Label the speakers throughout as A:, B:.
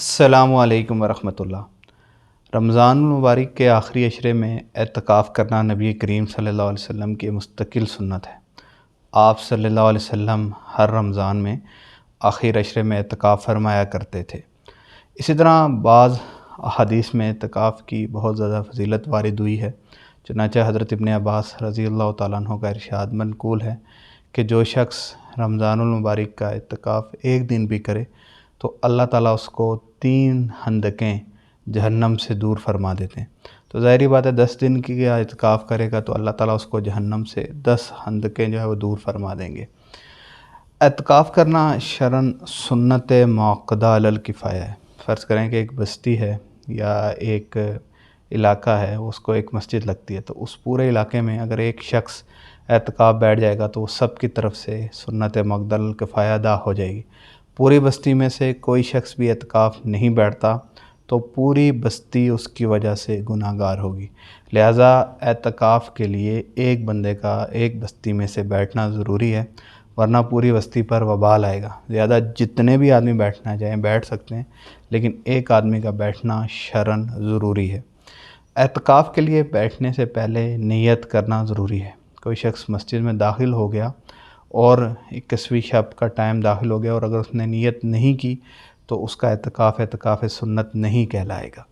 A: السلام علیکم ورحمۃ اللہ۔ رمضان المبارک کے آخری عشرے میں اعتکاف کرنا نبی کریم صلی اللہ علیہ وسلم کی مستقل سنت ہے۔ آپ صلی اللہ علیہ وسلم ہر رمضان میں آخری عشرے میں اعتکاف فرمایا کرتے تھے۔ اسی طرح بعض احادیث میں اعتکاف کی بہت زیادہ فضیلت وارد ہوئی ہے۔ چنانچہ حضرت ابن عباس رضی اللہ تعالیٰ عنہ کا ارشاد منقول ہے کہ جو شخص رمضان المبارک کا اعتکاف ایک دن بھی کرے تو اللہ تعالیٰ اس کو 3 خندقیں جہنم سے دور فرما دیتے ہیں۔ تو ظاہری بات ہے 10 دن کی اعتکاف کرے گا تو اللہ تعالیٰ اس کو جہنم سے 10 خندقیں جو ہے وہ دور فرما دیں گے۔ اعتکاف کرنا شرعاً سنت موقدہ علی الکفایہ ہے۔ فرض کریں کہ ایک بستی ہے یا ایک علاقہ ہے، اس کو ایک مسجد لگتی ہے، تو اس پورے علاقے میں اگر ایک شخص اعتکاف بیٹھ جائے گا تو وہ سب کی طرف سے سنت موقدہ علی الکفایہ ادا ہو جائے گی۔ پوری بستی میں سے کوئی شخص بھی اعتکاف نہیں بیٹھتا تو پوری بستی اس کی وجہ سے گناہ گار ہوگی۔ لہٰذا اعتکاف کے لیے ایک بندے کا ایک بستی میں سے بیٹھنا ضروری ہے، ورنہ پوری بستی پر وبال آئے گا۔ زیادہ جتنے بھی آدمی بیٹھنا چاہیں بیٹھ سکتے ہیں، لیکن ایک آدمی کا بیٹھنا شرعاً ضروری ہے۔ اعتکاف کے لیے بیٹھنے سے پہلے نیت کرنا ضروری ہے۔ کوئی شخص مسجد میں داخل ہو گیا اور 21ویں شب کا ٹائم داخل ہو گیا اور اگر اس نے نیت نہیں کی تو اس کا اعتکاف سنت نہیں کہلائے گا۔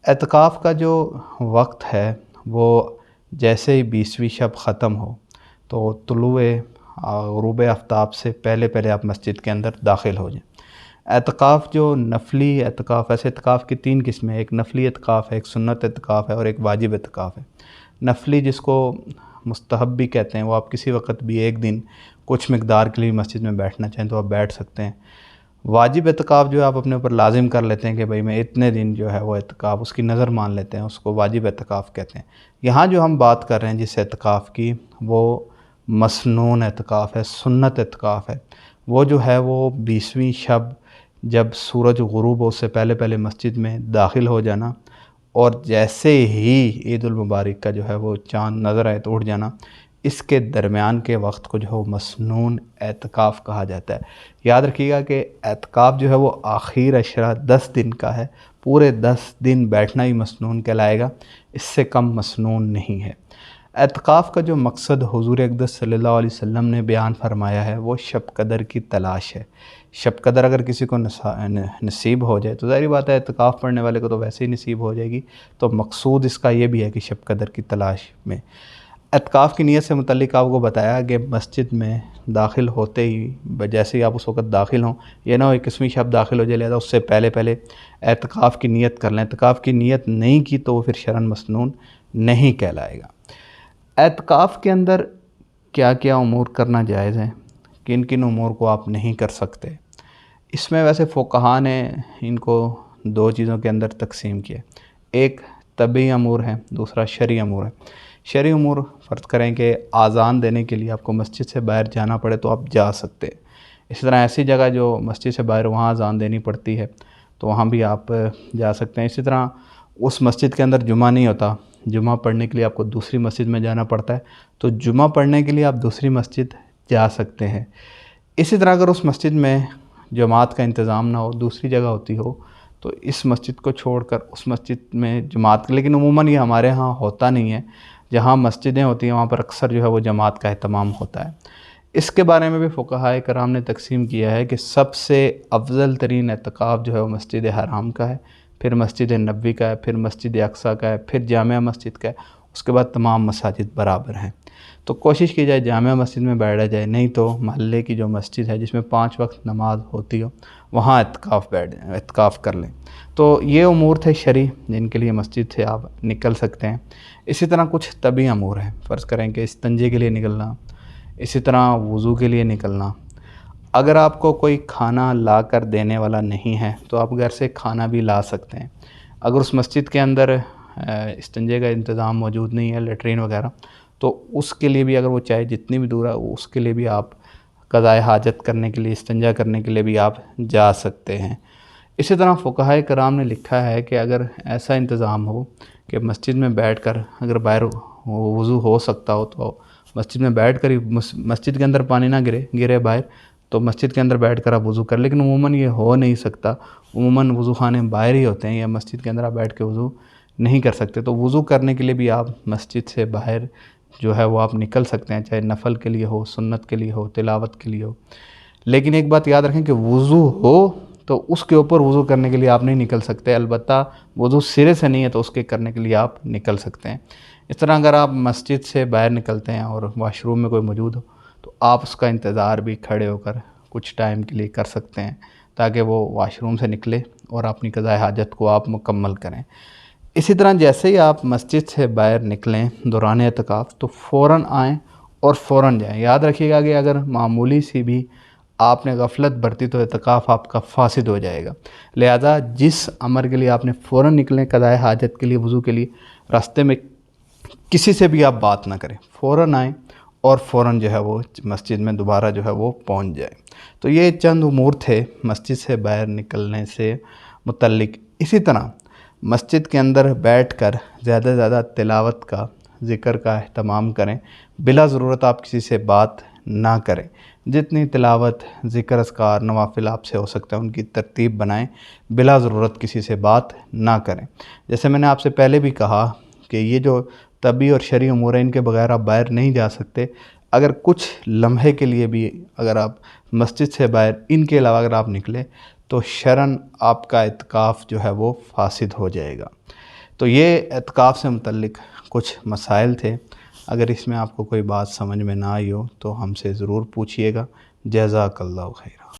A: اعتکاف کا جو وقت ہے وہ جیسے ہی 20ویں شب ختم ہو تو طلوع غروب آفتاب سے پہلے آپ مسجد کے اندر داخل ہو جائیں۔ اعتکاف جو نفلی اعتکاف، ایسے اعتکاف کی 3 قسمیں، ایک نفلی اعتکاف ہے، ایک سنت اعتکاف ہے اور ایک واجب اعتکاف ہے۔ نفلی جس کو مستحب بھی کہتے ہیں، وہ آپ کسی وقت بھی ایک دن کچھ مقدار کے لیے مسجد میں بیٹھنا چاہیں تو آپ بیٹھ سکتے ہیں۔ واجب اعتکاف جو ہے آپ اپنے اوپر لازم کر لیتے ہیں کہ بھئی میں اتنے دن جو ہے وہ اعتکاف، اس کی نظر مان لیتے ہیں، اس کو واجب اعتکاف کہتے ہیں۔ یہاں جو ہم بات کر رہے ہیں جس اعتکاف کی، وہ مسنون اعتکاف ہے، سنت اعتکاف ہے۔ وہ جو ہے وہ 20ویں شب جب سورج غروب ہو اس سے پہلے مسجد میں داخل ہو جانا اور جیسے ہی عید المبارک کا جو ہے وہ چاند نظر آئے تو اٹھ جانا، اس کے درمیان کے وقت کو جو ہے وہ مسنون اعتکاف کہا جاتا ہے۔ یاد رکھیے گا کہ اعتکاف جو ہے وہ آخر عشرہ 10 دن کا ہے، پورے 10 دن بیٹھنا ہی مسنون کہلائے گا، اس سے کم مسنون نہیں ہے۔ اعتکاف کا جو مقصد حضور اقدس صلی اللہ علیہ وسلم نے بیان فرمایا ہے وہ شب قدر کی تلاش ہے۔ شب قدر اگر کسی کو نصیب ہو جائے تو ظاہری بات ہے اعتکاف پڑھنے والے کو تو ویسے ہی نصیب ہو جائے گی، تو مقصود اس کا یہ بھی ہے کہ شب قدر کی تلاش میں۔ اعتکاف کی نیت سے متعلق آپ کو بتایا کہ مسجد میں داخل ہوتے ہی جیسے ہی آپ اس وقت داخل ہوں، یہ نہ ہو 21ویں شب داخل ہو جائے، لہذا اس سے پہلے اعتکاف کی نیت کر لیں۔ اعتکاف کی نیت نہیں کی تو وہ پھر شرعاً مسنون نہیں کہلائے گا۔ اعتکاف کے اندر کیا کیا امور کرنا جائز ہیں، کن امور کو آپ نہیں کر سکتے، اس میں ویسے فقہاء نے ان کو 2 چیزوں کے اندر تقسیم کیا۔ ایک طبعی امور ہے، دوسرا شرعی امور ہے۔ شرعی امور فرض کریں کہ اذان دینے کے لیے آپ کو مسجد سے باہر جانا پڑے تو آپ جا سکتے ہیں۔ اسی طرح ایسی جگہ جو مسجد سے باہر وہاں اذان دینی پڑتی ہے تو وہاں بھی آپ جا سکتے ہیں۔ اسی طرح اس مسجد کے اندر جمعہ نہیں ہوتا، جمعہ پڑھنے کے لیے آپ کو دوسری مسجد میں جانا پڑتا ہے، تو جمعہ پڑھنے کے لیے آپ دوسری مسجد جا سکتے ہیں۔ اسی طرح اگر اس مسجد میں جماعت کا انتظام نہ ہو، دوسری جگہ ہوتی ہو، تو اس مسجد کو چھوڑ کر اس مسجد میں جماعت، لیکن عموماً یہ ہمارے ہاں ہوتا نہیں ہے، جہاں مسجدیں ہوتی ہیں وہاں پر اکثر جو ہے وہ جماعت کا اہتمام ہوتا ہے۔ اس کے بارے میں بھی فقہاء کرام نے تقسیم کیا ہے کہ سب سے افضل ترین اعتکاف جو ہے وہ مسجد حرام کا ہے، پھر مسجد نبوی کا ہے، پھر مسجد اقصیٰ کا ہے، پھر جامع مسجد کا ہے، اس کے بعد تمام مساجد برابر ہیں۔ تو کوشش کی جائے جامع مسجد میں بیٹھا جائے، نہیں تو محلے کی جو مسجد ہے جس میں 5 وقت نماز ہوتی ہو وہاں اعتکاف کر لیں۔ تو یہ امور تھے شرعی جن کے لیے مسجد سے آپ نکل سکتے ہیں۔ اسی طرح کچھ طبعی امور ہیں، فرض کریں کہ استنجے کے لیے نکلنا، اسی طرح وضو کے لیے نکلنا۔ اگر آپ کو کوئی کھانا لا کر دینے والا نہیں ہے تو آپ گھر سے کھانا بھی لا سکتے ہیں۔ اگر اس مسجد کے اندر استنجے کا انتظام موجود نہیں ہے، لیٹرین وغیرہ، تو اس کے لیے بھی اگر وہ چاہے جتنی بھی دور ہے اس کے لیے بھی آپ قضائے حاجت کرنے کے لیے، استنجا کرنے کے لیے بھی آپ جا سکتے ہیں۔ اسی طرح فقہاء کرام نے لکھا ہے کہ اگر ایسا انتظام ہو کہ مسجد میں بیٹھ کر اگر باہر وضو ہو سکتا ہو تو مسجد میں بیٹھ کر ہی مسجد کے اندر پانی نہ گرے باہر، تو مسجد کے اندر بیٹھ کر آپ وضو کر، لیکن عموماً یہ ہو نہیں سکتا، عموماً وضو خانے باہر ہی ہوتے ہیں یا مسجد کے اندر آپ بیٹھ کے وضو نہیں کر سکتے، تو وضو کرنے کے لیے بھی آپ مسجد سے باہر جو ہے وہ آپ نکل سکتے ہیں، چاہے نفل کے لیے ہو، سنت کے لیے ہو، تلاوت کے لیے ہو۔ لیکن ایک بات یاد رکھیں کہ وضو ہو تو اس کے اوپر وضو کرنے کے لیے آپ نہیں نکل سکتے، البتہ وضو سرے سے نہیں ہے تو اس کے کرنے کے لیے آپ نکل سکتے ہیں۔ اس طرح اگر آپ مسجد سے باہر نکلتے ہیں اور واش روم میں کوئی موجود ہو تو آپ اس کا انتظار بھی کھڑے ہو کر کچھ ٹائم کے لیے کر سکتے ہیں، تاکہ وہ واش روم سے نکلے اور اپنی قضاء حاجت کو آپ مکمل کریں۔ اسی طرح جیسے ہی آپ مسجد سے باہر نکلیں دوران اعتکاف تو فوراً آئیں اور فوراً جائیں۔ یاد رکھیے گا کہ اگر معمولی سی بھی آپ نے غفلت برتی تو اعتکاف آپ کا فاسد ہو جائے گا۔ لہذا جس امر کے لیے آپ نے فوراً نکلیں قضاء حاجت کے لیے، وضو کے لیے، راستے میں کسی سے بھی آپ بات نہ کریں، فوراً آئیں اور فوراً جو ہے وہ مسجد میں دوبارہ جو ہے وہ پہنچ جائیں۔ تو یہ چند امور تھے مسجد سے باہر نکلنے سے متعلق۔ اسی طرح مسجد کے اندر بیٹھ کر زیادہ سے زیادہ تلاوت کا، ذکر کا اہتمام کریں، بلا ضرورت آپ کسی سے بات نہ کریں۔ جتنی تلاوت، ذکر، اذکار، نوافل آپ سے ہو سکتا ہے ان کی ترتیب بنائیں، بلا ضرورت کسی سے بات نہ کریں۔ جیسے میں نے آپ سے پہلے بھی کہا کہ یہ جو طبی اور شرعی امور ہیں ان کے بغیر آپ باہر نہیں جا سکتے۔ اگر کچھ لمحے کے لیے بھی اگر آپ مسجد سے باہر ان کے علاوہ اگر آپ نکلیں تو شرعاً آپ کا اعتکاف جو ہے وہ فاسد ہو جائے گا۔ تو یہ اعتکاف سے متعلق کچھ مسائل تھے۔ اگر اس میں آپ کو کوئی بات سمجھ میں نہ آئی ہو تو ہم سے ضرور پوچھیے گا۔ جزاک اللہ خیر۔